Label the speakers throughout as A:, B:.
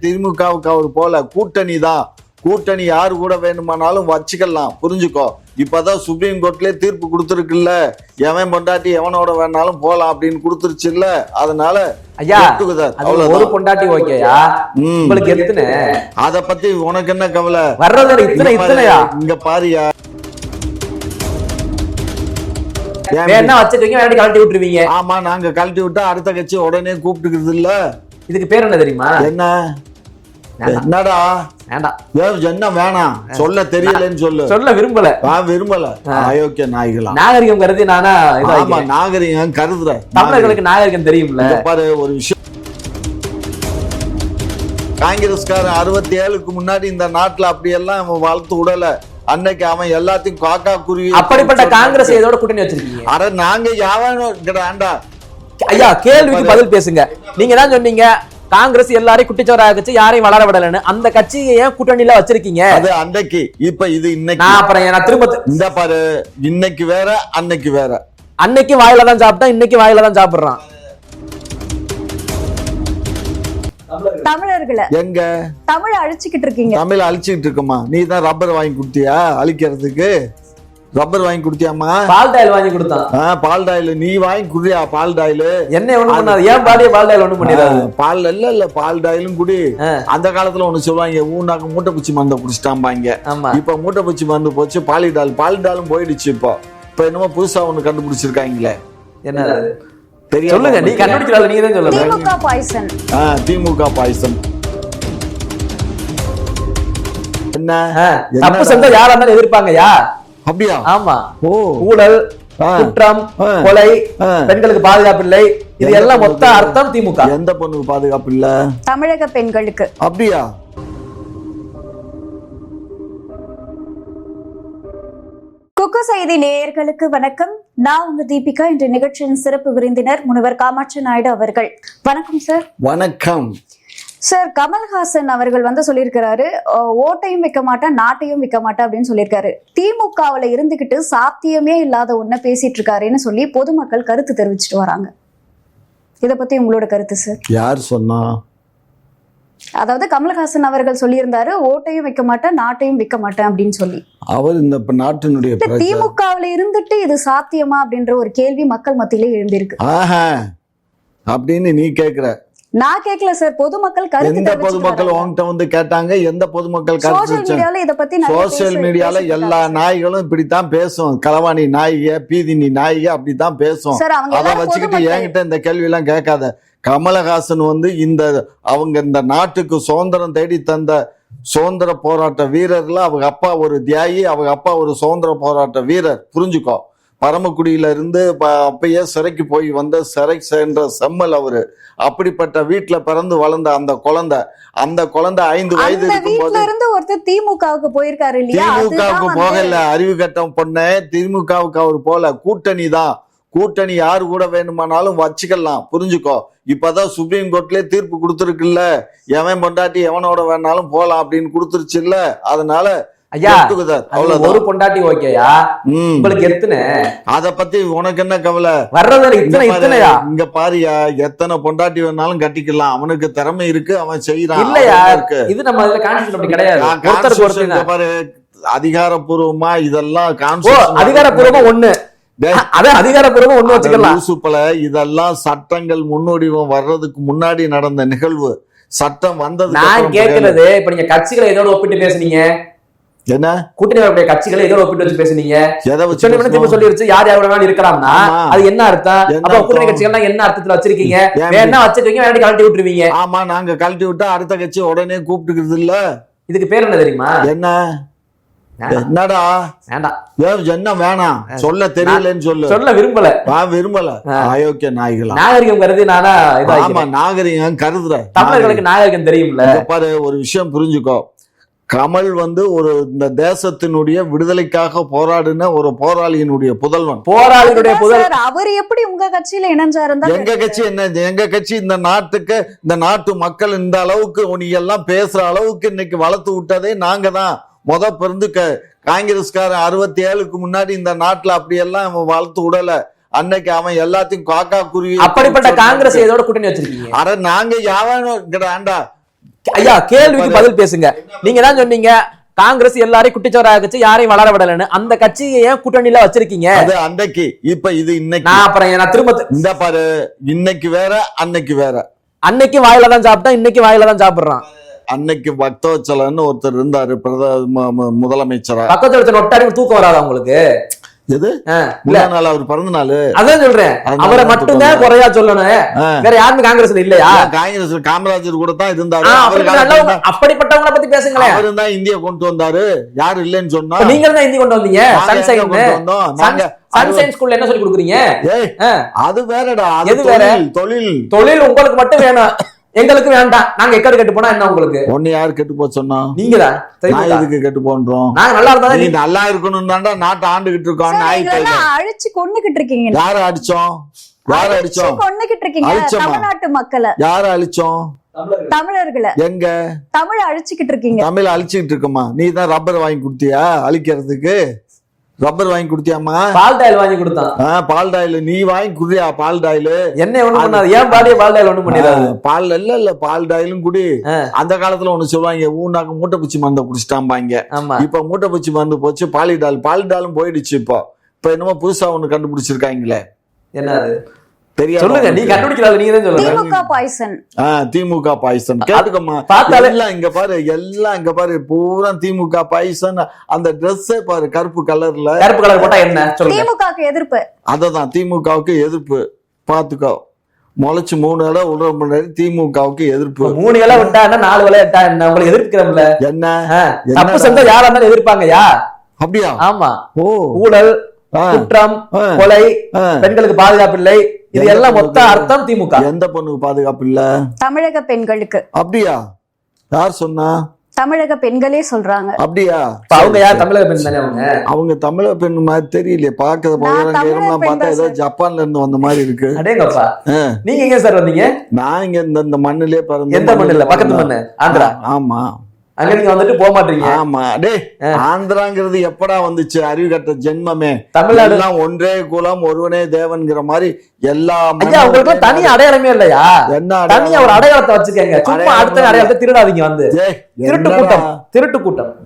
A: திமுகவுக்கு அவர் போல கூட்டணி தான். கூட்டணி யாரு கூட வேணுமானாலும் வச்சுக்கலாம், புரிஞ்சுக்கோ. இப்பதான் சுப்ரீம் கோர்ட்லயே தீர்ப்பு கொடுத்துருக்குல்ல, எவன் பொண்டாட்டி எவனோட வேணாலும் போலாம் அப்படின்னு கொடுத்துருச்சு இல்ல. அதனால
B: ஐயா ஒரு பொண்டாட்டி ஓகேயா, உங்களுக்கு எத்தனை?
A: அத பத்தி உனக்கு என்ன கவலை?
B: வர்றது இத்தனையா?
A: இங்க பாரியா,
B: வேணா வச்சுக்கீங்க, வேணாட்டி கழட்டி விட்டுருவீங்க.
A: ஆமா, நாங்க கழட்டி விட்டா அடுத்த கட்சி உடனே கூப்பிட்டுக்கிறது இல்ல.
B: இதுக்கு பேர் என்ன தெரியுமா?
A: என்ன? என்னடா என்ன வேணாம் சொல்ல தெரியலன்னு சொல்ல
B: விரும்பல.
A: விரும்பல அயோக்கிய நாய்களா.
B: நாகரிகம் கருதி நானா?
A: ஆமா, நாகரிகம் கருதுற.
B: தமிழர்களுக்கு நாகரிகம் தெரியும்ல.
A: பாரு ஒரு விஷயம், காங்கிரஸ்காரன் 67க்கு முன்னாடி இந்த நாட்டுல அப்படியெல்லாம் அவன் வளர்த்து விடல. அன்னைக்கு அவன் எல்லாத்தையும் காக்கா குருவி.
B: அப்படிப்பட்ட காங்கிரஸ் எதோட கூட்டணி வச்சிருக்கீங்க?
A: அட நாங்க யாவன்டா.
B: ஐயா கேள்விக்கு பதில் பேசுங்க. நீங்க தான் சொன்னீங்க காங்கிரஸ் எல்லாரையும் குட்டிச்சவராக கட்சி, யாரையும் வளர விடலன்னு. அந்த கட்சியை ஏன் கூட்டணியில வச்சிருக்கீங்க?
A: அது அன்னைக்கு, இப்ப இது இன்னைக்கு.
B: நான் திரும்ப
A: இந்த பாரு, இன்னைக்கு வேற அன்னைக்கு வேற.
B: அன்னைக்கு வாயில தான் சாப்பிட்டா, இன்னைக்கு வாயில தான் சாப்பிடுறான்.
C: தமிழர்களை
A: எங்க
C: தமிழ் அழிச்சுக்கிட்டு இருக்கீங்க.
A: தமிழ் அழிச்சுக்கிட்டு இருக்குமா? நீ தான் ரப்பர் வாங்கி கொடுத்தியா அழிக்கிறதுக்கு? ரப்பர் வாங்கி கொடுத்தியாமா?
B: பால் டாயில் வாங்கி கொடுத்தான்.
A: பால் டாயில் நீ வாங்கி குடியா? பால் டாயில்
B: என்ன ஒண்ணு பண்ணாது? ஏன் பாடியே பால் டாயில் ஒண்ணு பண்ணிடாது?
A: பால் இல்ல பால் டாயிலும் குடி. அந்த காலத்துல ஒண்ணு சொல்லுவாங்க, ஊனாக்க மூட்டை பூச்சி மருந்தை குடிச்சிட்டாம்பாங்க. இப்ப மூட்டை பூச்சி மருந்து போச்சு, பால் டாலும் போயிடுச்சு. இப்ப என்னமோ புதுசா ஒண்ணு கண்டுபிடிச்சிருக்காங்களே, என்ன தெரியும்? சொல்லுங்க, நீ கண்டுபிடிச்சால நீங்க தான் சொல்லுங்க.
C: திமுக பாய்சன்.
A: திமுக பாய்சன். என்ன
B: தப்பு செஞ்சா யாரா இருந்தாலும் எதிர்ப்பாங்கயா?
A: அப்படியா?
B: ஆமா. ஊழல், குற்றம், கொலை, பெண்களுக்கு பாதுகாப்பு இல்லை, இது எல்லாம் மொத்த அர்த்தம் திமுக.
A: எந்த பொண்ணுக்கு பாதுகாப்பு இல்ல?
C: தமிழக பெண்களுக்கு.
A: அப்படியா?
C: குக்கு செய்தி நேயர்களுக்கு வணக்கம். நான் உங்க தீபிகா. இன்று நிகழ்ச்சியின் சிறப்பு விருந்தினர் முனைவர் காமாட்சி நாயுடு அவர்கள். வணக்கம் சார்.
A: வணக்கம்
C: சார். கமல்ஹாசன் அவர்கள் சொல்லியிருக்கிறாரு, ஓட்டையும் வைக்க மாட்டேன், நாட்டையும் விற்க மாட்டேன் அப்படின்னு சொல்லியிருக்காரு. திமுகவுல இருந்துகிட்டு சாத்தியமே இல்லாத ஒன்ன பேசிட்டு இருக்காருன்னு சொல்லி பொதுமக்கள் கருத்து தெரிவிச்சுட்டு வராங்க. இத பத்தி உங்களோட கருத்து சார்?
A: யார் சொன்னா?
C: அதாவது கமல்ஹாசன் அவர்கள் சொல்லியிருந்தாரு, ஓட்டையும் வைக்க மாட்டேன், நாட்டையும் விற்க மாட்டேன் அப்படின்னு சொல்லி.
A: அவர் இந்த நாட்டினுடைய
C: திமுகவுல இருந்துட்டு இது சாத்தியமா அப்படின்ற ஒரு கேள்வி மக்கள் மத்தியிலே எழுந்திருக்கு.
A: அப்படின்னு நீ கேக்குற?
C: நான் கேட்கல சார், பொதுமக்கள் கருத்து.
A: எந்த பொதுமக்கள் உன்கிட்ட கேட்டாங்க? எந்த பொதுமக்கள்
C: சோசியல்
A: மீடியால எல்லா நாய்களும் இப்படித்தான் பேசும். களவாணி நாய்க, பீதினி நாய்க அப்படித்தான் பேசும். அதை வச்சுக்கிட்டு என்கிட்ட இந்த கேள்வி எல்லாம் கேட்காத. கமலஹாசன் அவங்க இந்த நாட்டுக்கு சுதந்திரம் தேடி தந்த சுதந்திர போராட்ட வீரர்ல அவங்க அப்பா ஒரு தியாகி, அவங்க அப்பா ஒரு சுதந்திர போராட்ட வீரர், புரிஞ்சுக்கோ. பரமக்குடியில இருந்து அப்பயே சிறைக்கு போய் வந்த சிறை சென்ற செம்மல் அவரு. அப்படிப்பட்ட வீட்டுல பிறந்து வளர்ந்த அந்த குழந்தை 5 வயது இருக்கும்போது
C: ஒருத்தர் திமுகவுக்கு போயிருக்காரு இல்லையா?
A: திமுகவுக்கு போகல, அறிவு கட்டம் பொண்ணு. திமுகவுக்கு அவர் போல கூட்டணி தான். கூட்டணி யாரு கூட வேணுமானாலும் வச்சுக்கலாம், புரிஞ்சுக்கோ. இப்பதான் சுப்ரீம் கோர்ட்லயே தீர்ப்பு கொடுத்துருக்குல்ல, எவன் பொண்டாட்டி எவனோட வேணாலும் போலாம் அப்படின்னு கொடுத்துருச்சு இல்ல. அதனால
B: ஐயா ஒரு பொண்டாட்டி ஓகேயா, உங்களுக்கு எத்தனை?
A: அத பத்தி உனக்கு என்ன கவலை?
B: வர்றது இத்தனையா?
A: இங்க பாரியா, எத்தனை பொண்டாட்டி வேணாலும் கட்டிக்கலாம், அவனுக்கு திறமை இருக்கு, அவன் செய்யறான்.
B: இல்லையா இருக்கு, இது நம்ம இதுல கான்ஸ்டிடியூஷன் அப்படி கிடையாது.
A: பாரு, அதிகாரப்பூர்வமா இதெல்லாம்
B: அதிகாரப்பூர்வமா ஒண்ணு, அதான் அதிகாரப்பூர்வமா ஒண்ணு வச்சுக்கலாம்.
A: இதெல்லாம் சட்டங்கள் முன்னோடிவம் வர்றதுக்கு முன்னாடி நடந்த நிகழ்வு. சட்டம் வந்தது.
B: நான் கேட்கிறது, இப்ப நீங்க கட்சிகளை எதோட ஒப்பிட்டு பேசுனீங்க?
A: என்ன
B: கூட்டணி வரக்கூடிய கட்சிகளை எதோ ஒப்பிட்டு வச்சு பேசுனீங்க? சொல்லிருச்சு யார் யார் வேணாலும் இருக்கலாம்னா அது என்ன அர்த்தம்? அப்ப கூட்டணி கட்சிகள் என்ன அர்த்தத்துல வச்சிருக்கீங்க? வேணா வச்சிருக்கீங்க, வேணாட்டி கழட்டி விட்டுருவீங்க.
A: ஆமா, நாங்க கழட்டி விட்டா அடுத்த கட்சி உடனே கூப்பிட்டுக்கிறது இல்ல.
B: இதுக்கு பேர் என்ன தெரியுமா?
A: என்ன? என்னடா
B: வேண்டாம்,
A: என்ன வேணாம் சொல்ல தெரியலன்னு
B: சொல்ல விரும்பல.
A: விரும்பல அயோக்கிய நாய்களா.
B: நாகரிகம் கருதி நானா?
A: ஆமா, நாகரிகம் கருதுற.
B: தமிழர்களுக்கு நாகரிகம் தெரியும்ல.
A: பாரு ஒரு விஷயம் புரிஞ்சுக்கோ. கமல் ஒரு இந்த தேசத்தினுடைய விடுதலைக்காக போராடின ஒரு போராளியினுடைய புதல்வன்.
B: போராளியுடைய புதல்வன்.
C: அவர் எப்படி உங்க கட்சியில இணைஞ்சாரு?
A: எங்க கட்சி என்ன? எங்க கட்சி இந்த நாட்டுக்கு, இந்த நாட்டு மக்கள் இந்த அளவுக்கு நீ எல்லாம் பேசுற அளவுக்கு இன்னைக்கு வளர்த்து விட்டதே நாங்க தான். பிறந்து காங்கிரஸ்காரன் 67க்கு முன்னாடி இந்த நாட்டுல அப்படியெல்லாம் வளர்த்து விடல. அன்னைக்கு அவன் எல்லாத்தையும் காக்கா குருவி.
B: அப்படிப்பட்ட காங்கிரஸ் எதோட கூட்டணி வச்சிருக்கீங்க?
A: அட நாங்க யாவன்டா.
B: ஐயா கேள்விக்கு பதில் பேசுங்க. நீங்க தான் சொன்னீங்க காங்கிரஸ் எல்லாரையும் குட்டிச்சவராக யாரையும் வளர விடலன்னு. அந்த கட்சியை ஏன் கூட்டணியில வச்சிருக்கீங்க?
A: அது அன்னைக்கு, இப்ப இது இன்னைக்கு.
B: நான் திரும்ப
A: இந்த பாரு, இன்னைக்கு வேற அன்னைக்கு வேற.
B: அன்னைக்கு வாயில தான் சாப்பிட்டான், இன்னைக்கு வாயில தான் சாப்பிடுறான்.
A: அன்னைக்கு பக்தவச்சலன்னு ஒருத்தர் இருந்தாரு முதலமைச்சரா.
B: பக்கத்துல ஒட்டாரி தூக்கம் வராதா உங்களுக்கு?
A: எது நாள் அவர் பிறந்த நாள்,
B: அதான் சொல்றேன். அவரை மட்டும்தான் குறையா சொல்லணும், வேற யாருமே காங்கிரஸ்ல இல்லையா?
A: காங்கிரஸ் காமராஜர் கூட தான் இருந்தாரு.
B: அப்படிப்பட்டவங்களை பத்தி பேசுங்களேன்.
A: அவரு தான் இந்தியா கொண்டு வந்தாரு, யாரு இல்லைன்னு சொன்னா.
B: நீங்க தான் இந்தியா கொண்டு வந்தீங்க. சன்ஷைன் ஸ்கூல்ல என்ன சொல்லி கொடுக்குறீங்க?
A: அது வேறடா.
B: எது வேற? தொழில் உங்களுக்கு மட்டும் வேணும், எங்களுக்கு வேண்டாம். நாங்க எக்கடு கெட்டு போனா என்ன உங்களுக்கு?
A: ஒண்ணு யாரு கெட்டு போ சொன்னா?
B: நீங்க தான்.
A: எதுக்கு கெட்டு போன்றோம்?
B: நாங்க நல்லா இருந்தா
A: நீ நல்லா இருக்கணும் தான்டா நாட்டை ஆண்டுகிட்டு இருக்கோம்.
C: அழிச்சு கொன்னுகிட்டு இருக்கீங்க.
A: யார அடிச்சோம்? யார அடிச்சோம்?
C: கொன்னுகிட்டு இருக்கீங்க தமிழ்நாட்டு மக்களை.
A: யார அழிச்சோம்?
C: தமிழர்களை.
A: எங்க
C: தமிழ் அழிச்சுக்கிட்டு இருக்கீங்க?
A: தமிழ் அழிச்சுக்கிட்டு இருக்கமா? நீ தான் ரப்பர் வாங்கி கொடுத்தியா அழிக்கிறதுக்கு? ரப்பர் வாங்கி கொடுத்தியாமா?
B: பால் டாயில் வாங்கி கொடுத்தான்.
A: பால் டாயில் நீ வாங்கி குடியா? பால் டாயில்
B: என்ன ஒண்ணு பண்ணாது. ஏன் பாடிய பால் டாயில் ஒண்ணு பண்ணிடாது.
A: பால் இல்ல பால் டாயிலும் குடி. அந்த காலத்துல ஒண்ணு சொல்லுவாங்க, ஊனாக்க மூட்டை பூச்சி மருந்தை குடிச்சிட்டாம்பாங்க. இப்ப மூட்டை பூச்சி மருந்து போச்சு, பாலிடாலும் போயிடுச்சு. இப்ப என்னமோ புதுசா ஒண்ணு கண்டுபிடிச்சிருக்காங்களே,
B: என்னது தெரியும்? சொல்லுங்க, நீ கண்டுபிடிக்கல, நீங்க தான் சொல்லுங்க.
C: திமுக பாய்சன்.
A: திமுக பாய்சன் கேட்டுக்கமா. எல்லாம் இங்க பாரு, எல்லாம் இங்க பாரு, பூரா திமுக பாய்சன். அந்த ட்ரெஸ் பாரு, கருப்பு கலர்
B: போட்டா என்ன?
C: திமுகவுக்கு எதிர்ப்பு.
A: அததான் திமுகவுக்கு எதிர்ப்பு. பாத்துக்கோ, முளைச்சு 3 இலை விடுற முன்னாடி திமுகவுக்கு எதிர்ப்பு.
B: 3 இலை விட்டா என்ன, 4 இலை விட்டா என்ன? உங்களுக்கு எதிர்க்கிறோம்ல என்ன? தப்பு செஞ்சா யாரா இருந்தாலும் எதிர்ப்பாங்கயா? அப்படியா? ஆமா. ஊழல், குற்றம், கொலை, பெண்களுக்கு பாதுகாப்பு இல்லை, இது எல்லாம் மொத்த அர்த்தம் திமுக.
A: எந்த பொண்ணுக்கு பாதுகாப்பு இல்ல?
C: தமிழக பெண்களுக்கு.
A: அப்படியா? யார் சொன்னா?
C: தமிழக பெண்களே சொல்றாங்க.
A: அப்படியா?
B: அவங்க யார்? தமிழக பெண் தானே
A: அவங்க தமிழக பெண் மாதிரி தெரியலையே. பாக்குற போயெல்லாம் பார்த்தா ஏதோ ஜப்பான்ல இருந்து வந்த மாதிரி இருக்கு.
B: அடேங்கப்பா. நீங்க எங்க சார் வந்தீங்க?
A: நான் இங்க இந்த மண்ணிலே பிறந்த.
B: எந்த மண்ணுல? பக்கத்து மண்ணு, ஆந்திரா.
A: ஆமா,
B: அங்க நீங்க வந்துட்டு போக மாட்டீங்க.
A: ஆமா. டே, ஆந்திராங்கிறது எப்படா வந்துச்சு? அறிவு கட்ட ஜென்மமே. தமிழ்நாடு எல்லாம் ஒன்றே குலம் ஒருவனே தேவன்கிற மாதிரி எல்லா.
B: உங்களுக்கு தனி அடையாளமே இல்லையா? என்ன தனி ஒரு அடையாளத்தை வச்சுக்கங்க. சும்மா அடுத்த அடையாளத்தை திருடாதீங்க. வந்து திருட்டு கூட்டம்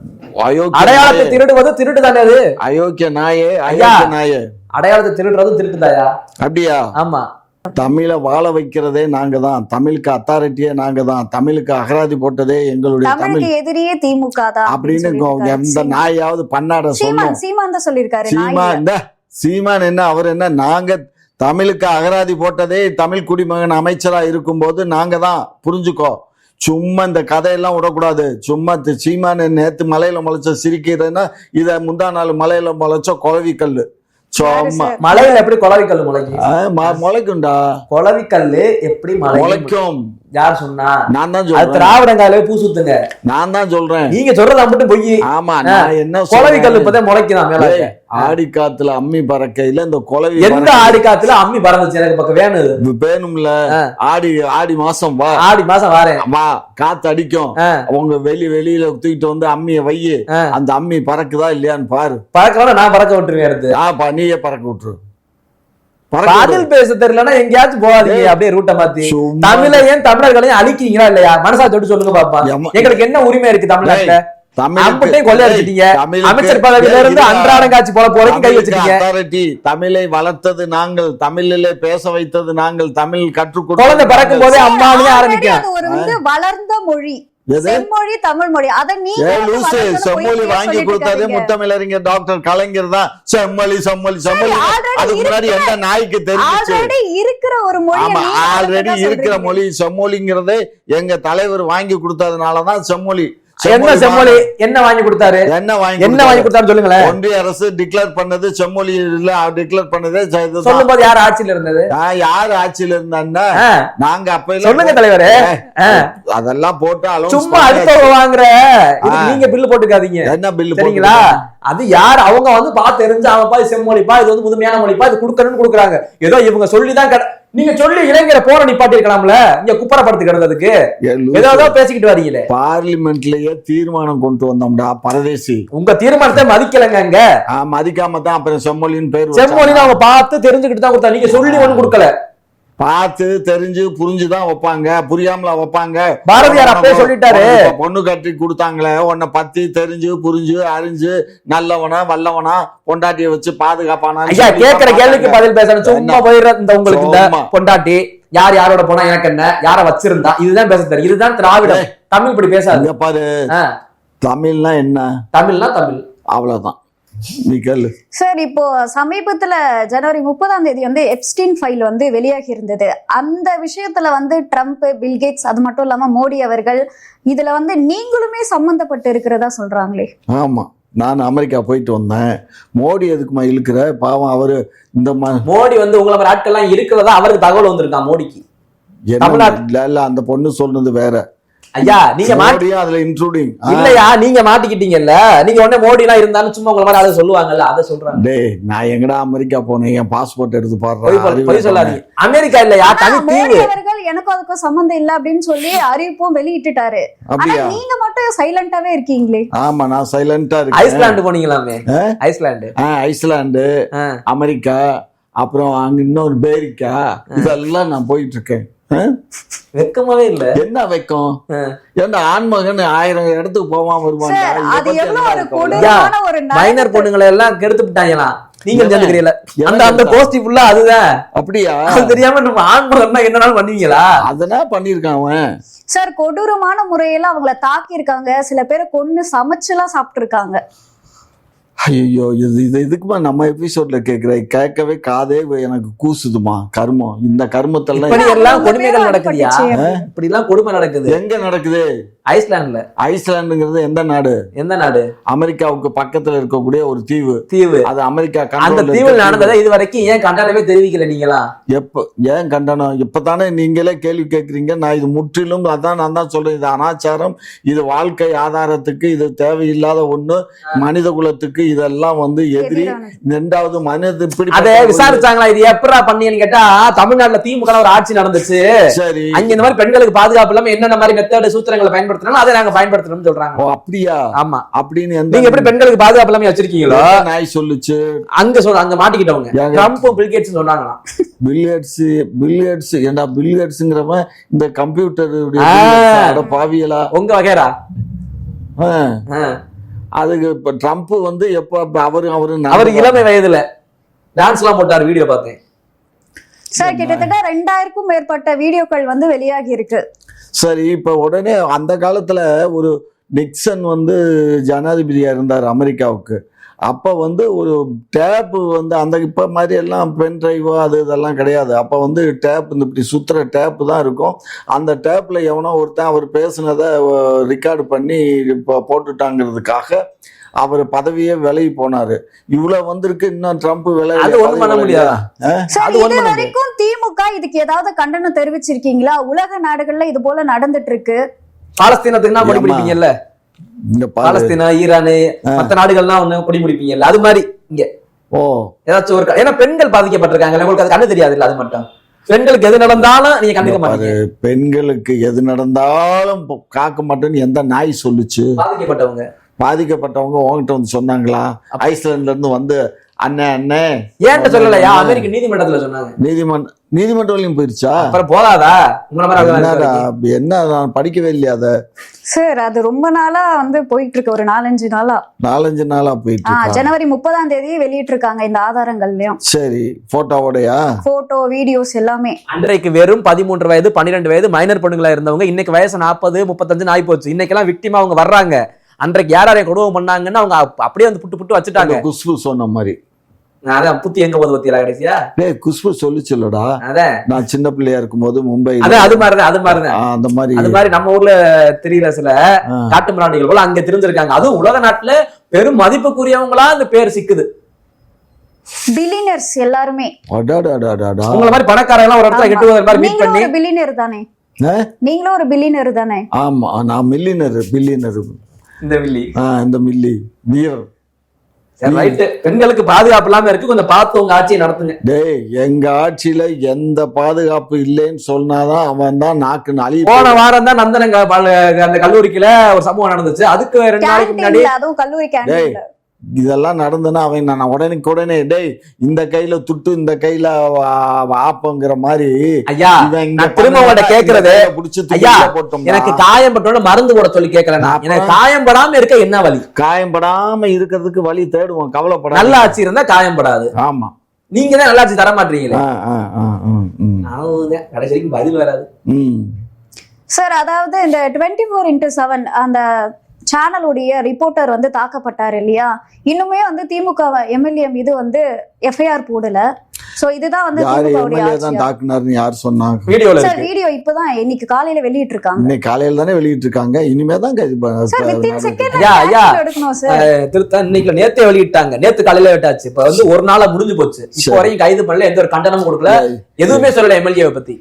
B: அடையாளத்தை திருடுவது திருட்டு தானே? அது அயோக்கிய நாயே, அயோக்கிய நாயே. அடையாளத்தை திருடுறது திருட்டுதாயா? அப்படியா? ஆமா. தமிழை வாழ வைக்கிறதே நாங்க தான். தமிழுக்கு அத்தாரிட்டியே நாங்க தான். தமிழுக்கு அகராதி போட்டதே எங்களுடைய தமிழ்.
C: எதிரியே திமுக தான்
A: அப்படின்னு எந்த நாயாவது பன்னாட சொல்லும்.
C: சீமான் தான் சொல்லிருக்காரு.
A: சீமான் என்ன, அவர் என்ன? நாங்க தமிழுக்கு அகராதி போட்டதே தமிழ் குடிமகன் அமைச்சரா இருக்கும் போது நாங்க தான். புரிஞ்சுக்கோ. சும்மா இந்த கதையெல்லாம் விடக்கூடாது. சும்மா சீமான் நேத்து மலையில முளைச்ச சிரிக்கிறதுன்னா இத முந்தா நாள் மலையில முளைச்ச குளவிக்கல்லு.
B: மலையில எப்படி குளவிக்கல் முளைக்கும்?
A: முளைக்கும்டா.
B: குளவிக்கல்லு எப்படி முளைக்கும்? யார் சொன்னா?
A: நான் தான் சொல்றேன்.
B: திராவிடங்காலே பூ சுத்துங்க. நான் தான் சொல்றேன். நீங்க சொல்றத மட்டும் பொய். ஆமா, நான் என்ன குளவிக்கல் இப்பதான் முளைக்கலாம்.
A: ஆடி காத்துல அம்மி பறக்கையில இந்த குளவி.
B: எந்த ஆடி காத்துல அம்மி பறந்துச்சு? எனக்கு பக்கம்
A: வேணும்ல. ஆடி மாசம் வா.
B: ஆடி மாசம் வாரேன்
A: வா. காத்து அடிக்கும். உங்க வெளியில தூக்கிட்டு வந்து அம்மிய வையு. அந்த அம்மி பறக்குதா இல்லையான்னு பாரு.
B: பறக்க நான் பறக்க விட்டுருவேன். எடுத்து
A: நீயே பறக்க விட்டுரு.
B: பதில் பேச தெரியலன்னா எங்கேயாச்சும் போகாதீங்க. அப்படியே ரூட்டை மாத்தி தமிழையும் தமிழர்களையும் அழிக்கிறீங்களா இல்லையா? மனசா தொட்டு சொல்லுங்க பாப்பா. எங்களுக்கு என்ன உரிமை இருக்கு தமிழ்நாட்டுல? அமைச்சர் பதவியில இருந்து அன்றாடம் காட்சி போல போறதுக்கு கை வச்சிருக்கீங்க.
A: தமிழை வளர்த்தது நாங்கள், தமிழிலே பேச வைத்தது நாங்கள், தமிழ் கற்றுக் கொடுத்து
B: குழந்தை பிறக்கும் போதே அம்மாவே ஆரம்பிக்கும்.
C: வளர்ந்த மொழி செம்மொழி, தமிழ் மொழி. அத
A: செம்மொழி வாங்கி கொடுத்தாரு முத்தமிழறிஞர் டாக்டர் கலைஞர் தான். செம்மொழி செம்மொழி செம்மொழி. அதுக்கு முன்னாடி என்ன நாய்க்கு தெரிஞ்சிச்சு?
C: இருக்கிற ஒரு மொழி.
A: ஆமா, ஆல்ரெடி இருக்கிற மொழி செம்மொழிங்கிறதே எங்க தலைவர் வாங்கி கொடுத்ததுனாலதான் செம்மொழி.
B: என்ன செம்மொழி என்ன வாங்கி கொடுத்தாரு? என்ன வாங்கி கொடுத்தாரு சொல்லுங்களேன்.
A: ஒன்றிய அரசு டிக்ளேர் பண்ணது செம்மொழி இல்ல. டிக்ளேர் பண்ணது
B: சொல்லும் போது யார் ஆட்சியில இருந்தது?
A: யார் ஆட்சியில இருந்தான்னா நாங்க அப்ப
B: சொல்லுங்க தலைவரே.
A: அதெல்லாம் போட்டு
B: சும்மா அடுத்தவங்க வாங்குற நீங்க பில்லு போட்டுக்காதீங்க. என்ன பில்லு சரிங்களா? அது யார் அவங்க வந்து பார்த்து தெரிஞ்சு அவப்பா செம்மொழிப்பா, இது வந்து முதுமையான மொழிப்பா, இது கொடுக்கணும்னு கொடுக்குறாங்க. ஏதோ இவங்க சொல்லிதான் நீங்க சொல்லி இளைஞரை போற நிப்பாட்டி இருக்கலாம்ல. இங்க குப்பரப்படுத்து கிடந்ததுக்கு ஏதோ பேசிக்கிட்டு வரீங்களே.
A: பார்லிமெண்ட்லயே தீர்மானம் கொண்டு வந்தோம்டா பரதேசி.
B: உங்க தீர்மானத்தை மதிக்கலங்க.
A: மதிக்காம தான் அப்புறம் செம்மொழின்னு பேர்.
B: செம்மொழின்னு அவங்க பார்த்து தெரிஞ்சுக்கிட்டு தான் கொடுத்தா. நீங்க சொல்லி ஒண்ணு கொடுக்கல.
A: பார்த்து தெரிஞ்சு புரிஞ்சுதான் வைப்பாங்க, புரியாமல வைப்பாங்க.
B: பாரதியார் அப்பவே சொல்லிட்டாரு,
A: பொண்ணு கட்டி கொடுத்தாங்களே உன்னை பத்தி தெரிஞ்சு புரிஞ்சு அறிஞ்சு நல்லவனா வல்லவனா பொண்டாட்டிய வச்சு பாதுகாப்பானா.
B: ஐயா கேக்குற கேள்விக்கு பதில் பேசணும், சும்மா போயிடுற இந்த உங்களுக்கு இந்த பொண்டாட்டி யார் யாரோட போனா எனக்கு என்ன, யார வச்சிருந்தா, இதுதான் பேச தெரியும். இதுதான் திராவிடம். தமிழ் இப்படி பேசாது
A: பாரு. தமிழ்னா என்ன?
B: தமிழ்னா தமிழ், அவ்வளவுதான்.
C: சார் இப்போ சமீபத்துல ஜனவரி 30ஆம் தேதி வந்து எப்ஸ்டீன் ஃபைல் வந்து வெளியாகி இருந்தது. அந்த விஷயத்துல வந்து ட்ரம்ப், பில்கேட்ஸ், அது மட்டும் இல்லாம மோடி அவர்கள் இதுல வந்து நீங்களுமே சம்பந்தப்பட்டு இருக்கிறதா சொல்றாங்களே.
A: ஆமா, நான் அமெரிக்கா போயிட்டு வந்தேன். மோடி எதுக்குமா இழுக்கிற? பாவம் அவரு இந்த
B: மோடி வந்து உங்களை மாதிரி ஆட்கள்லாம் இருக்கிறதா அவருக்கு தகவல் வந்திருக்கான் மோடிக்கு.
A: இல்ல அந்த பொண்ணு சொன்னது வேற.
B: ஐயா நீங்க
A: அதுல இன்க்ளூடிங்
B: இல்லையா, நீங்க மாட்டிக்கிட்டீங்கல்ல. நீங்க உடனே மோடி எல்லாம் இருந்தாலும் சும்மா உங்களை மாதிரி அதை சொல்லுவாங்கல்ல, அதை சொல்றாங்க.
A: டேய் நான் எங்கடா அமெரிக்கா போனேன், என் பாஸ்போர்ட் எடுத்து பாடுறேன்.
B: போய் சொல்லாதீங்க. அமெரிக்கா இல்லையா, தனி தீவு.
C: அவர்கள் எனக்கும் அதுக்கும் சம்பந்தம் இல்ல அப்படின்னு சொல்லி அறிவிப்பும் வெளியிட்டுட்டாரு. ஆனா நீங்க மட்டும் சைலண்டாவே இருக்கீங்களே.
A: ஆமா நான் சைலண்டா இருக்கேன்.
B: ஐஸ்லாந்து போனீங்களாமே? ஐஸ்லாந்து,
A: அமெரிக்கா, அப்புறம் அங்க இன்னொரு பேரிக்கா, இதெல்லாம் நான் போயிட்டு இருக்கேன்.
B: வெக்கமாவே இல்ல.
A: என்ன வெக்கம்? ஏன்னா ஆண்மகன் 1000 இடத்துக்கு போவாம வருவாங்க.
B: மைனர் பொண்ணுங்களை எல்லாம் கெடுத்து விட்டாங்களா? நீங்க தெரிஞ்சுக்கிறீங்களா? அந்த கோஷ்டி ஃபுல்லா அதுதான்.
A: அப்படியா?
B: அது தெரியாம நம்ம ஆண்மகன்னா என்னனாலும் பண்ணுவீங்களா?
A: அதெல்லாம் பண்ணிருக்கான் அவன்.
C: சார் கொடூரமான முறையில அவங்கள தாக்கி இருக்காங்க. சில பேரை கொன்னு சமைச்சுலாம் சாப்பிட்டு இருக்காங்க.
A: ஐயோ இதுக்குமா நம்ம எபிசோட்ல கேட்கவே காதே எனக்கு கூசுதுமா. கர்மம், இந்த கர்மத்தெல்லாம்
B: கொடுமைகள் நடக்குது. இப்படி எல்லாம் கொடுமை நடக்குது.
A: எங்க நடக்குது?
B: ஐஸ்லாந்துல.
A: ஐஸ்லாந்துங்கிறது எந்த நாடு?
B: எந்த நாடு?
A: அமெரிக்காவுக்கு பக்கத்துல இருக்கக்கூடிய ஒரு தீவு.
B: அது
A: அமெரிக்கா.
B: அந்த தீவில் நடந்ததை இது வரைக்கும் ஏன் கண்டனமே தெரிவிக்கல நீங்களா?
A: ஏன் கண்டனம்? இப்பதானே நீங்களே கேள்வி கேட்கறீங்க. நான் இது முற்றிலும் நான் தான் சொல்றேன், இது அனாச்சாரம், இது வாழ்க்கை ஆதாரத்துக்கு இது தேவையில்லாத ஒண்ணு, மனித குலத்துக்கு இதெல்லாம் வந்து எதிரி. இரண்டாவது மனித
B: அதை விசாரிச்சாங்களா? இது எப்படா பண்ணீங்கன்னு கேட்டா, தமிழ்நாட்டுல திமுக ஒரு ஆட்சி நடந்துச்சு. சரி, அங்க இந்த மாதிரி பெண்களுக்கு பாதுகாப்பு இல்லாம என்னென்ன மாதிரி மெத்தட் சூத்திரங்களை பயன்படுத்தணும், அதை நாங்க பயன்படுத்தணும்னு சொல்றாங்க.
A: அப்படியா?
B: ஆமா.
A: அப்படின்னு
B: நீங்க எப்படி பெண்களுக்கு பாதுகாப்பு இல்லாம வச்சிருக்கீங்களோ?
A: நாய் சொல்லுச்சு.
B: அங்க மாட்டிக்கிட்டவங்க ட்ரம்ப், பில்கேட்ஸ் சொன்னாங்களாம்.
A: பில்கேட்ஸ் ஏண்டா? பில்கேட்ஸ்ங்கிறவன் இந்த கம்ப்யூட்டர் பாவியலா
B: உங்க வகைரா.
A: அதுக்கு இப்ப ட்ரம்ப் வந்து எப்ப
B: அவரு இளமை வயதுல டான்ஸ் எல்லாம் போட்டாரு, வீடியோ பார்த்தேன்.
C: சார் கிட்டத்தட்ட 2000க்கும் மேற்பட்ட வீடியோக்கள் வந்து வெளியாகி இருக்கு.
A: சரி, இப்ப உடனே அந்த காலத்துல ஒரு நிக்சன் வந்து ஜனாதிபதியா இருந்தார் அமெரிக்காவுக்கு. அப்ப வந்து ஒரு டேப் வந்து அந்த இப்ப மாதிரி எல்லாம் பென் டிரைவோ அது இதெல்லாம் கிடையாது. அப்ப வந்து டேப் இந்த இப்படி சுத்துற டேப் தான் இருக்கும். அந்த டேப்ல எவனோ ஒருத்தன் அவர் பேசுனதை ரெக்கார்டு பண்ணி இப்போ போட்டுட்டாங்கிறதுக்காக அவர் பதவியே விலகி போனாரு. இவ்வளவு வந்திருக்கு, இன்னும் ட்ரம்ப்
B: பண்ண முடியாது.
C: வரைக்கும் திமுக இதுக்கு ஏதாவது கண்டனம் தெரிவிச்சிருக்கீங்களா? உலக நாடுகள்ல இது போல நடந்துட்டு இருக்கு.
B: பாலஸ்தீனத்துக்கு நான் கொடி பிடிப்பீங்கல்ல, பாலஸ்தீனா, ஈரானு, மற்ற நாடுகள்லாம் ஒண்ணு கொடி பிடிப்பீங்கல்ல, அது மாதிரி இங்க ஏதாச்சும் ஒரு, ஏன்னா பெண்கள் பாதிக்கப்பட்டிருக்காங்க, உங்களுக்கு அது கண்ணு தெரியாது இல்ல? அது மட்டும் பெண்களுக்கு எது நடந்தாலும் நீங்க கண்டுக்க மாட்டீங்க.
A: பெண்களுக்கு எது நடந்தாலும் காக்க மாட்டேன்னு எந்த நாய் சொல்லுச்சு? பாதிக்கப்பட்டவங்க உங்ககிட்ட வந்து சொன்னாங்களா? ஐஸ்லாண்ட்ல இருந்து வந்து அண்ணே
B: ஏன்ட்ட சொல்லலையா? அமெரிக்க நீதிமன்றத்துல சொன்னாங்க.
A: நீதிமன்றம் போயிருச்சா?
B: அப்புறம் போதாதா?
A: என்ன நான் படிக்கவே இல்லையா அத?
C: சார் அது ரொம்ப நாளா வந்து போயிட்டு இருக்கு, ஒரு 4-5 நாளா
A: போயிட்டு.
C: ஜனவரி 30ஆம் தேதி வெளியிட்டு இருக்காங்க இந்த ஆதாரங்கள்லயும்.
A: சரி, போட்டோவோடயா?
C: போட்டோ, வீடியோஸ் எல்லாமே.
B: அன்றைக்கு வெறும் 13 வயது 12 வயது மைனர் பொண்ணுங்களா இருந்தவங்க இன்னைக்கு வயசு 40 35 ஆகி போச்சு. இன்னைக்கு எல்லாம் விக்டிமா அவங்க வர்றாங்க. அன்றைக்கு யாரையும் கொடுமை பண்ணாங்கன்னு அவங்க அப்படியே வந்து புட்டு வச்சுட்டாங்க.
A: குஷ்பு சொன்ன மாதிரி.
B: அதான் புத்தி எங்க போது பத்தியா கடைசியா?
A: குஷ்பு சொல்லிச்சுல்லடா, நான் சின்ன பிள்ளையா இருக்கும்போது மும்பை.
B: அது மாதிரி நம்ம ஊர்ல தெரியல சில காட்டு மிராண்டிகள் போல அங்க தெரிஞ்சிருக்காங்க. அதுவும் உலக நாட்டுல பெரும் மதிப்புக்குரியவங்களா இந்த பேர் சிக்குது.
C: பில்லியனர்ஸ் எல்லாருமே.
B: உங்கள மாதிரி பணக்காரங்க ஒரு இடத்துல கெட்டு வர மாதிரி மீட் பண்ணி.
C: பில்லியனர் தானே நீங்களும்? ஒரு பில்லியனர் தானே?
A: ஆமா, நான் பில்லியனர். இந்த மில்லி வீரர்.
B: பெண்களுக்கு பாதுகாப்பு இல்லாம இருக்கு, கொஞ்சம் பார்த்து உங்க ஆட்சியை நடத்துங்க.
A: டேய், எங்க ஆட்சியில எந்த பாதுகாப்பு இல்லைன்னு சொன்னாதான் அவன் தான் நாக்கு நாளி.
B: போன வாரம் தான் நந்தனங்க அந்த கல்லூரிக்குல ஒரு சம்பவம் நடந்துச்சு. அதுக்கு 2 நாளைக்கு முன்னாடி
C: அதுவும் கல்லூரி கேண்டீன்ல
A: இதெல்லாம் நடந்துன்னா அவன் நான் உடனே டேய் இந்த கையில துட்டு இந்த கையில ஆப்பங்கிற மாதிரி.
B: ஐயா நான் திரும்ப உங்கள்ட்ட கேக்குறது, ஐயா எனக்கு காயம் பட்டோன்னு மருந்து போட சொல்லி கேட்கறேன். எனக்கு காயம் படாம இருக்க என்ன வழி?
A: காயம் படாம இருக்கிறதுக்கு வழி தேடுவோம், கவலைப்பட.
B: நல்ல ஆட்சி இருந்தா காயம் படாது.
A: ஆமா,
B: நீங்க தான் நல்லாட்சி தர மாட்டீங்களே. கடைசி வரைக்கும் பதில் வராது
C: சார். அதாவது இந்த 24x7 அந்த சேனலுடைய ரிப்போர்ட்டர் வந்து தாக்கப்பட்டார் இல்லையா, இன்னுமே வந்து திமுக எம்எல்ஏ மீது வந்து எஃப்ஐஆர் போடல. சோ இதுதான் வந்து
A: யார் சொன்னாங்க?
C: வீடியோ இப்பதான் இன்னைக்கு காலையில வெளியிட்டு இருக்காங்க.
A: இன்னைக்கு காலையில தானே வெளியிட்டு இருக்காங்க. இனிமே தான்
B: இன்னைக்கு நேத்தே வெளியிட்டாங்க. நேத்து காலையில விட்டாச்சு. இப்ப வந்து ஒரு நாளா முடிஞ்சு போச்சு. இப்போ வரைக்கும் கைது பண்ணல, எந்த ஒரு கண்டனமும் கொடுக்கல, எதுவுமே சொல்லல எம்எல்ஏ பத்தி.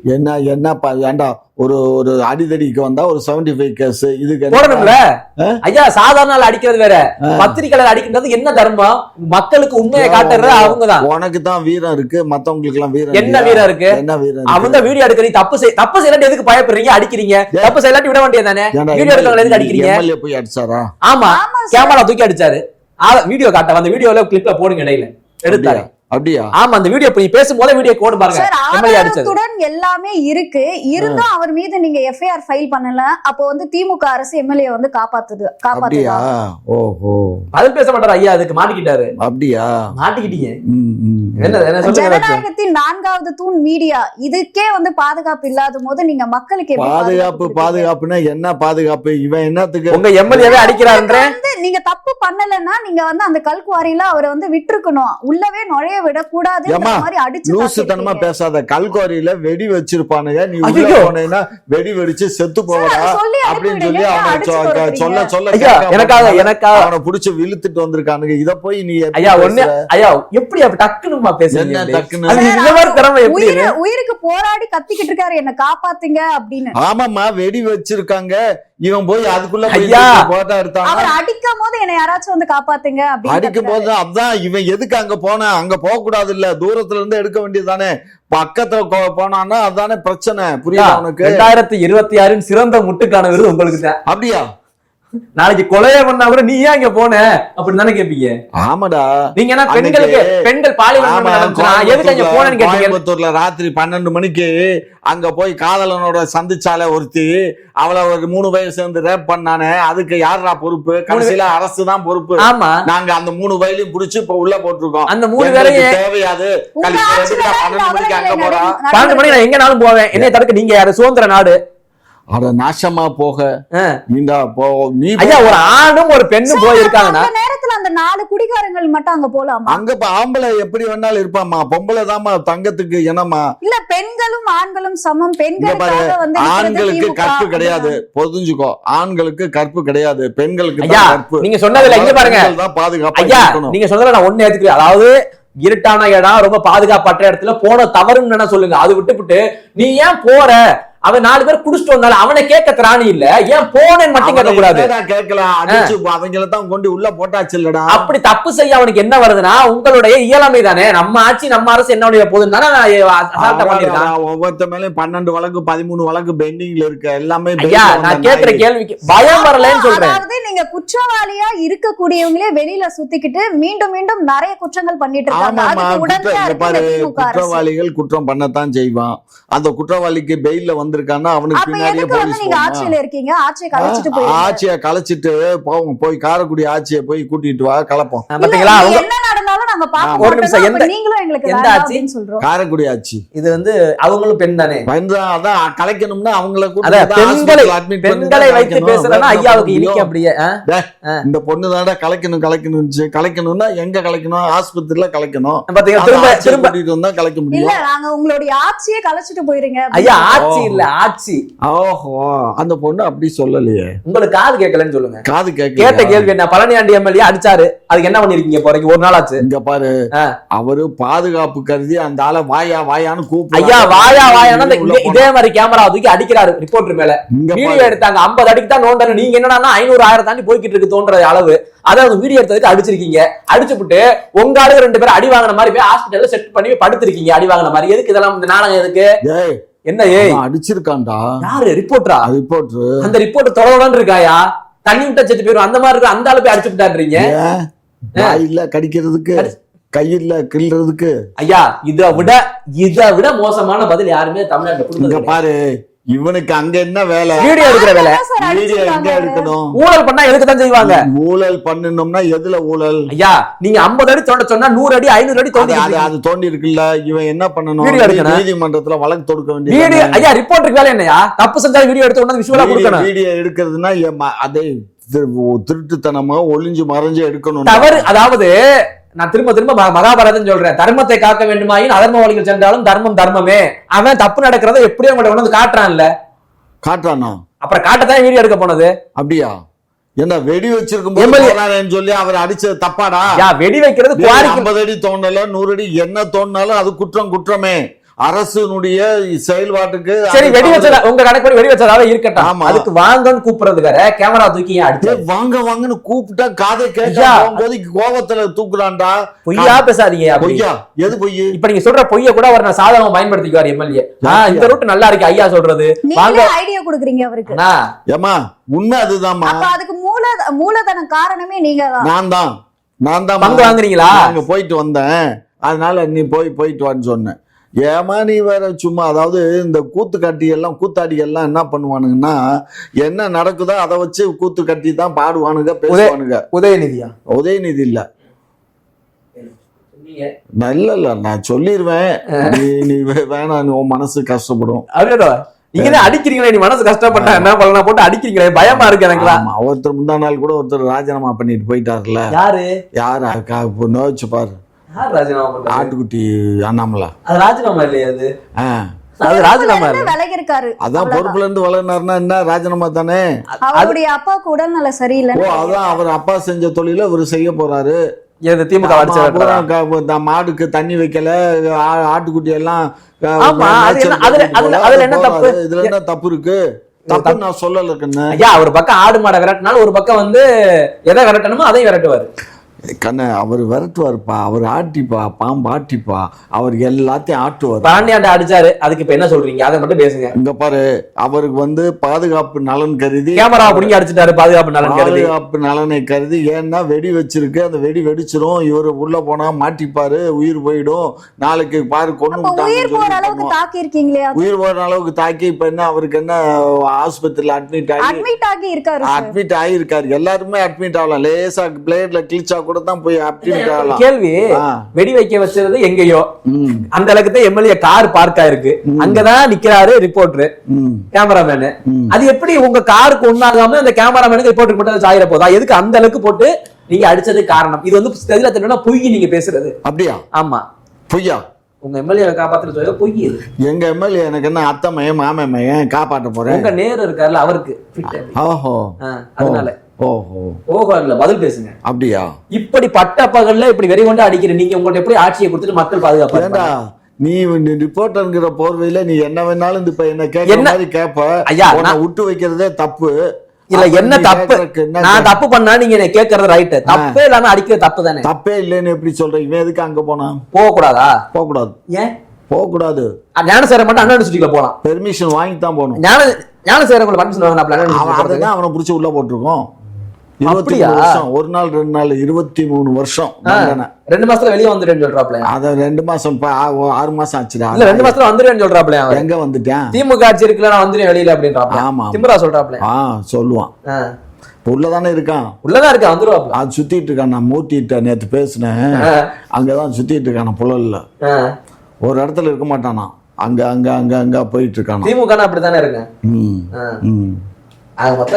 A: என்னப்பா ஏண்டா ஒரு அடிதடிக்கு வந்தா ஒரு 75 கேஸ் இதுக்கு
B: போடணும்ல ஐயா. சாதாரண அடிக்கிறது வேற, பத்திரிகையாளர் அடிக்கிறது என்ன தர்மம்? மக்களுக்கு உண்மையை காட்டுறது அவங்கதான்.
A: உனக்கு தான் வீரம் இருக்கு, மத்தவங்களுக்கு எல்லாம் வீரம்
B: என்ன வீரம் இருக்கு?
A: என்ன வீரம்?
B: அவங்க வீடியோ எடுக்கிறீங்க, தப்பு செய்யலாம் எதுக்கு பயப்படுறீங்க? அடிக்கிறீங்க, தப்பு செய்யலாம் விட வேண்டியதானே. வீடியோ எடுக்கிறவங்க எதுக்கு அடிக்கிறீங்க?
A: எம்எல்ஏ போய் அடிச்சாரா?
B: ஆமா, கேமரா தூக்கி அடிச்சாரு. வீடியோ காட்ட அந்த வீடியோல கிளிப்ல போடுங்க, இடையில எடுத்தாரு.
A: அப்படியா?
B: ஆமா, அந்த வீடியோ போய் பேசும்போது வீடியோ கோட் பாருங்க.
C: ஆதாரத்துடன் எல்லாமே இருக்கு, இருந்தா அவர் மீது நீங்க எஃப்ஐஆர் ஃபைல் பண்ணல. அப்போ வந்து திமுக அரசு எம்எல்ஏ வந்து காப்பாத்துதா?
A: ஓஹோ,
B: பதில் பேச மாட்டாரு ஐயா, அதுக்கு மாட்டிக்கிட்டாரு.
A: அப்படியா?
B: மாட்டிக்கிட்டீங்க.
C: ஜனநாயகத்தின் 4வது தூண் மீடியா, இதுக்கே வந்து பாதுகாப்பு இல்லாத போது நீங்க மக்களுக்கு
A: பாதுகாப்புன்னா என்ன பாதுகாப்பு? இவன் என்னத்துக்கு
B: உங்க எம்எல்ஏவே அடிக்கிறாருன்ற?
C: நீங்க தப்பு பண்ணலன்னா நீங்க வந்து அந்த கல்குவாரியில அவரை வந்து விட்டுருக்கணும், உள்ளவே நுழைய விடக்கூடாது.
A: லூசுத்தனமா பேசாத. கல்குவாரியில வெடி வச்சிருப்பானுங்க, நீ உள்ள போனேன்னா வெடி வெடிச்சு செத்து போவடா அப்படின்னு சொல்லி அவனை சொல்ல அவனை புடிச்சு இழுத்துட்டு வந்திருக்கானுங்க. இத போய் நீ
B: எப்படி டக்குனுமா பேசுறீங்க?
C: உயிருக்கு போராடி கத்திக்கிட்டு இருக்காரு, என்ன காப்பாத்துங்க அப்படின்னு.
A: ஆமாமா, வெடி வச்சிருக்காங்க. இவன் போய் அதுக்குள்ள போட்டா எடுத்தாங்க.
C: அடிக்கும் போது என்ன யாராச்சும் வந்து காப்பாத்துங்க அப்படின்னு
A: அடிக்கும் போது அதான் இவன் எதுக்கு அங்க போனா? அங்க போக கூடாது இல்ல, தூரத்துல இருந்து எடுக்க வேண்டியதுதானே. பக்கத்துல போனான்னா அதானே பிரச்சனை. புரியுதா உனக்கு?
B: 2026 சிறந்த முட்டுக்கான விருது உங்களுக்கு தான்.
A: அப்படியா?
B: நாளைக்கு கொலைய பண்ணா கூட நீ ஏன் இங்க போன அப்படின்னு தானே கேப்பீங்க.
A: ஆமாடா,
B: நீங்க என்ன பெண்கள்
A: கோயம்புத்தூர்ல ராத்திரி 12 மணிக்கு அங்க போய் காதலனோட சந்திச்சாலே ஒருத்தி, அவளை ஒரு 3 வயசு சேர்ந்து ரேப் பண்ணானே, அதுக்கு யாரா பொறுப்பு? கடைசியில அரசு தான் பொறுப்பு.
B: ஆமா,
A: நாங்க அந்த 3 வயலையும் புடிச்சு இப்ப உள்ள போட்டிருக்கோம்.
B: அந்த 3 பேரையும்
A: தேவையாது. 12 மணிக்கு அங்க போறா,
B: 12 மணிக்கு நான் எங்கனாலும் போவேன். என்னைய தடுக்க நீங்க யாரு? சுதந்திர நாடு.
A: அட நாசமா போக.
B: ஐயா, ஒரு ஆணும் ஒரு பெண்ணும் போயிருக்காங்கன்னா
C: நேரத்துல அந்த 4 குடிகாரங்கள் மட்டும் அங்க போலாமா?
A: அங்க ஆம்பளை எப்படி வேணாலும் இருப்பாமா, பொம்பளை தாமா தங்கத்துக்கு இனமா.
C: இல்ல, பெண்களும் ஆண்களும் சமம். பெண்களுக்காக வந்து
A: ஆண்களுக்கு கற்பு கிடையாது, பொதுஞ்சுக்கோ. ஆண்களுக்கு கற்பு கிடையாது, பெண்களுக்கு கற்பு.
B: நீங்க சொன்னதுல இங்க பாருங்க,
A: பாதுகாப்பு.
B: ஐயா நீங்க சொன்னதுல நான் ஒண்ணு ஏத்துக்கிறேன். அதாவது இருட்டான இடம், ரொம்ப பாதுகாப்பற்ற இடத்துல போன தவறுன்னு சொல்லுங்க. அது விட்டுவிட்டு நீ ஏன் போற? அவன் 4 பேர் குடிச்சிட்டு வந்தாலும் அவனை கேட்க திராணி இல்ல, ஏன் போனேன்னு மட்டும் கேட்க கூடாது?
A: அவங்களதான் கொண்டு உள்ள போட்டாச்சு இல்லடா.
B: அப்படி தப்பு செய்ய அவனுக்கு என்ன வருதுன்னா, உங்களுடைய இயலாமை தானே. நம்ம ஆட்சி நம்ம அரசு என்ன போதுன்னு தானே
A: ஒவ்வொருத்த மேலும் 12 வழக்கு 13 வழக்கு பெண்டிங்ல இருக்கு. எல்லாமே
B: நான் கேட்கிற கேள்விக்கு பயம் வரலன்னு சொல்றேன்.
C: அதாவது நீங்க குற்றவாளியா இருக்கக்கூடியவங்களே வெளியில சுத்திக்கிட்டு மீண்டும் மீண்டும் நிறைய குற்றங்கள் பண்ணிட்டு இருக்காங்க.
A: குற்றவாளிகள் குற்றம் பண்ணத்தான் செய்வான். அந்த குற்றவாளிக்கு பெயில்ல வந்திருக்கான்னா அவனுக்கு பின்னாடியே போலீஸ் ஆட்சியை கலைச்சிட்டு போவோம். போய் காரைக்குடி ஆட்சியை போய் கூட்டிட்டு வா, கலப்போம்.
B: பாத்தீங்களா?
C: ஒரு நிமிஷம்,
A: காரைக்குடி ஆட்சி
B: இது வந்து அவங்களும் பெண் தானே,
A: அதான் கலைக்கணும்னா அவங்கள
B: பெண்களை வைத்து பேசுறேன்னா ஐயாவுக்கு இனிக்க. அப்படியே
A: இந்த பொண்ணு தானே கலைக்கணும்னா எங்க கலைக்கணும்? ஆஸ்பத்திரியில கலைக்கணும்.
C: கூட்டிட்டு வந்தா கலைக்க முடியும். நாங்க உங்களுடைய ஆட்சியை கலைச்சிட்டு போயிருங்க.
B: ஐயா ஆட்சி இல்ல, ஆட்சி.
A: ஓஹோ, அந்த பொண்ணு அப்படி சொல்லலையே.
B: உங்களுக்கு காது கேட்கலன்னு சொல்லுங்க.
A: காது
B: கேட்ட கேள்வி என்ன? பழனியாண்டி எம்எல்ஏ அடிச்சாரு, அதுக்கு என்ன பண்ணிருக்கீங்க? போறீங்க ஒரு நாள் ஆச்சு.
A: இங்க பாரு, அவரு பாதுகாப்பு கருதி அந்த ஆள வாயான்னு கூப்பிடு.
B: ஐயா வாயான்னு இதே மாதிரி கேமரா தூக்கி அடிக்கிறாரு ரிப்போர்ட்டர் மேல. வீடியோ எடுத்தாங்க, 50 அடிக்கு தான் நோண்டணும். நீங்க என்னன்னா 500 1000 தாண்டி போய்கிட்டு இருக்கு தோன்ற அளவு. அதாவது வீடியோ எடுத்ததுக்கு அடிச்சிருக்கீங்க. அடிச்சுட்டு உங்க ஆளுங்க 2 பேரும் அடி வாங்கின மாதிரி போய் ஹாஸ்பிட்டல்ல செட் பண்ணி படுத்திருக்கீங்க, அடி வாங்கின மாதிரி. எதுக்கு இதெல்லாம்? இந்த நாடகம் எதுக்கு? என்ன
A: அடிச்சிருக்கான்டா?
B: யாரு? ரிப்போர்ட்டரா?
A: ரிப்போர்ட்டர்.
B: அந்த ரிப்போர்ட் தொடர்ந்து இருக்காயா? தண்ணி விட்டா செத்து போயிரும் அந்த மாதிரி இருக்கு. அந்த ஆளு போய் அடிச்சு விட்டான்றீங்க.
A: வாயில கடிக்கிறதுக்கு, கையில கிள்றதுக்கு.
B: ஐயா இதை விட மோசமான பதில் யாருமே தமிழ்நாட்டுல
A: பாரு. இவனுக்கு அங்க என்ன வேலை?
B: வீடியோ எடுக்கிற வேலை.
A: வீடியோ எங்க எடுக்கணும்?
B: ஊழல் பண்ணா எதுக்கு தான் செய்வாங்க?
A: ஊழல் பண்ணணும்னா எதுல ஊழல்?
B: ஐயா நீங்க 50 அடி தோண்ட சொன்னா 100 அடி 500 அடி தோண்டி
A: அது தோண்டி இருக்குல்ல. இவன் என்ன பண்ணணும்? நீதிமன்றத்துல வழக்கு தொடுக்க வேண்டிய
B: வீடியோ. ஐயா ரிப்போர்ட்டுக்கு வேலை என்னையா? தப்பு செஞ்சா வீடியோ எடுத்து உடனே விஷுவலா கொடுக்கணும்.
A: வீடியோ எடுக்கிறதுனா அதே திருட்டுத்தனமா ஒளிஞ்சு மறைஞ்சு எடுக்கணும்.
B: தவறு. அதாவது நான் திரும்ப மகாபாரதம் சொல்றேன். தர்மத்தை காக்க வேண்டுமாயின் அதர்ம வழிகள் சென்றாலும் தர்மம் தர்மமே. அவன் தப்பு நடக்கிறத எப்படியும் உங்களை வந்து காட்டுறான்ல.
A: காட்டுறானா?
B: அப்புறம் காட்டத்தான் வீடியோ எடுக்க போனது.
A: அப்படியா? என்ன வெடி வச்சிருக்கும் சொல்லி அவர் அடிச்சது தப்பாடா?
B: வெடி வைக்கிறது
A: 50 அடி தோண்டல 100 அடி என்ன தோண்டினாலும் அது குற்றமே. அரசுனுடைய செயல்பாட்டுக்கு.
B: சரி வெடி வச்சதா உங்க கணக்கு வெடி வச்சதாவே இருக்கட்டும். அதுக்கு வாங்கன்னு கூப்பிடுறது வேற, கேமரா தூக்கி அடிச்சு
A: வாங்கன்னு கூப்பிட்டா காதை கேட்காத கோபத்துல தூக்குறான்டா.
B: பொய்யா பேசாதீங்க.
A: பொய்யா? எது பொய்?
B: இப்ப நீங்க சொல்ற பொய்ய கூட அவர் சாதகமா பயன்படுத்திக்குவார் எம்எல்ஏ. இந்த ரூட் நல்லா இருக்கு ஐயா சொல்றது.
C: வாங்க ஐடியா கொடுக்குறீங்க அவருக்கு.
A: ஏமா உண்மை அதுதான்மா.
C: அதுக்கு மூலதனம் காரணமே நீங்க தான்.
A: நான் தான்
B: பங்கு வாங்குறீங்களா?
A: அங்க போயிட்டு வந்தேன், அதனால நீ போயிட்டு வான்னு சொன்னேன். ஏமா நீ வேற சும்மா. அதாவது இந்த கூத்தாடிகள்லாம் என்ன பண்ணுவானுங்கன்னா, என்ன நடக்குதோ அதை வச்சு கூத்து கட்டி தான் பாடுவானுங்க, பேசுவானுங்க. உதயநிதி இல்ல இல்ல நான் சொல்லிடுவேன். நீ வேணாம், உன் மனசு கஷ்டப்படும்.
B: நீங்க அடிக்கிறீங்களே, நீ மனசு கஷ்டப்பட்டா என்ன பண்ணலாம் போட்டு அடிக்கிறீங்களே, பயமா இருக்கு எனக்கு.
A: ஒருத்தர் முந்தா நாள் கூட ஒருத்தர் ராஜினாமா பண்ணிட்டு போயிட்டாருல. யாரு நோச்சு பாரு. ஆட்டுக்குட்டி அண்ணாமலா.
B: அது ராஜினாமா இல்லையா? அது ராஜினாமா இல்ல.
A: அதான் பொறுப்புல இருந்து வளர்னாருன்னா என்ன ராஜினாமா தானே.
C: அவருடைய அப்பாவுக்கு உடல்நல சரியில்லை.
A: அதான் அவர் அப்பா செஞ்ச தொழில இவர் செய்ய போறாரு.
B: திமுக
A: மாடுக்கு தண்ணி வைக்கல, ஆட்டுக்குட்டி எல்லாம். இதுல என்ன தப்பு இருக்கு? தப்பு நான் சொல்லல.
B: ஒரு பக்கம் ஆடு மாடை விரட்டினாலும் ஒரு பக்கம் வந்து எதை விரட்டணுமோ அதையும் விரட்டுவாரு.
A: கண்ண அவர் விரட்டுவாருப்பா, அவர் ஆட்டிப்பா, பாம்பு ஆட்டிப்பா, அவர் எல்லாத்தையும் ஆட்டுவார்.
B: பாண்டியாண்ட அடிச்சாரு, அதுக்கு இப்ப என்ன சொல்றீங்க? அதை மட்டும் பேசுங்க.
A: இங்க பாரு, அவருக்கு வந்து பாதுகாப்பு நலன் கருதி
B: கேமரா புடிங்கி அடிச்சுட்டாரு. பாதுகாப்பு
A: நலனை கருதி. ஏன்னா வெடி வச்சிருக்கு, அந்த வெடி வெடிச்சிரும், இவரு உள்ள போனா மாட்டிப்பாரு, உயிர் போயிடும். நாளைக்கு பாரு கொண்டு
C: உயிர் போற அளவுக்கு
A: தாக்கி இப்ப என்ன அவருக்கு என்ன ஆஸ்பத்திரியில அட்மிட் ஆகியிருக்காரு. எல்லாருமே அட்மிட் ஆகலாம். லேசா பிளேட்ல கிழிச்சா கூட தான் போய்
B: கேள்வி. வெடி வைக்க வச்சது எங்கேயோ, அந்த அளவுக்கு தான் எம்எல்ஏ கார் பார்க் ஆயிருக்கு, அங்கதான் நிக்கிறாரு ரிப்போர்ட்டர் கேமராமேனு. அது எப்படி உங்க காருக்கு ஒண்ணாகாம அந்த கேமராமேனுக்கு ரிப்போர்ட்டர் போட்டு ஆயிர போதா? எதுக்கு அந்த அளவுக்கு போட்டு நீங்க அடிச்சது காரணம்? இது வந்து தெரியல தெரியல பொய் நீங்க பேசுறது.
A: அப்படியா?
B: ஆமா
A: பொய்யா?
B: உங்க எம்எல்ஏ காப்பாற்ற சொல்ல பொய்.
A: எங்க எம்எல்ஏ எனக்கு என்ன அத்தை மையம் மாமே மையம் காப்பாற்ற போறேன்.
B: உங்க நேரு இருக்காருல்ல அவருக்கு.
A: ஓஹோ,
B: அதனால ஓஹோ இல்ல பதில் பேசுங்க.
A: அப்படியா?
B: இப்படி பட்ட பகல்ல இப்படி வெறி கொண்டு அடிக்கிற நீங்க உங்கள்ட்ட எப்படி ஆட்சியை கொடுத்துட்டு மக்கள் பாதுகாப்பு?
A: நீ ரிப்போர்ட்டர்ங்கிற போர்வையில நீ என்ன வேணாலும் இப்ப என்ன கேட்க மாதிரி கேப்ப. ஐயா நான் விட்டு வைக்கிறதே தப்பு
B: இல்ல. என்ன தப்பு? நான் தப்பு பண்ணா நீங்க என்ன கேட்கறது ரைட். தப்பே இல்லாம அடிக்கிறது தப்பு தானே?
A: தப்பே இல்லைன்னு எப்படி சொல்ற? இவன் எதுக்கு அங்க போனா?
B: போக கூடாதா?
A: போக கூடாது.
B: ஏன்
A: போக கூடாது?
B: ஞானசேகரன் மட்டும் அண்ணா யூனிவர்சிட்டிக்குள்ள போலாம்.
A: பெர்மிஷன் வாங்கி தான் போகணும்.
B: ஞானசேகரன் பர்மிஷன் வாங்கினா
A: அவனை புடிச்சு உள்ள போட்டிருக்கோம். 23 வருஷம், ஒரு நாள் 2 நாள் 23 வருஷம்.
B: 2 மாசத்துல வெளியே வந்துட்டேன்னு சொல்றாப்ல.
A: அத 2 மாசம் 6 மாசம் ஆச்சுடா.
B: இல்ல 2 மாசத்துல வந்துட்டேன்னு சொல்றாப்ல.
A: எங்க வந்துட்டேன்?
B: திமுக ஆட்சி இருக்குல, நான் வந்துட்டேன் வெளியில அப்படின்றாப்ல.
A: ஆமா
B: திமுக சொல்றாப்ல.
A: சொல்லுவான். உள்ளதானே இருக்கான்.
B: உள்ளதான் இருக்கா, வந்துருவாப்ல.
A: அது சுத்திட்டு இருக்கான். நான் மூத்திட்ட நேத்து பேசினேன், அங்கதான் சுத்திட்டு இருக்கான புழல்ல. ஒரு இடத்துல இருக்க மாட்டானா, அங்க அங்க அங்க அங்க போயிட்டு இருக்கான்.
B: திமுக அப்படித்தானே இருக்கு.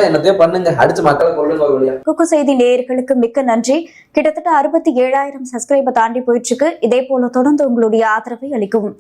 B: என்னத்தையும் பண்ணுங்க, அடிச்சு மக்களை கொள்ளுங்க.
C: குக்கு செய்தி நேயர்களுக்கு மிக்க நன்றி. கிட்டத்தட்ட 67,000 சப்ஸ்கிரைபர் தாண்டி போயிட்டு இருக்கு. இதே போல தொடர்ந்து உங்களுடைய ஆதரவை அளிக்கவும்.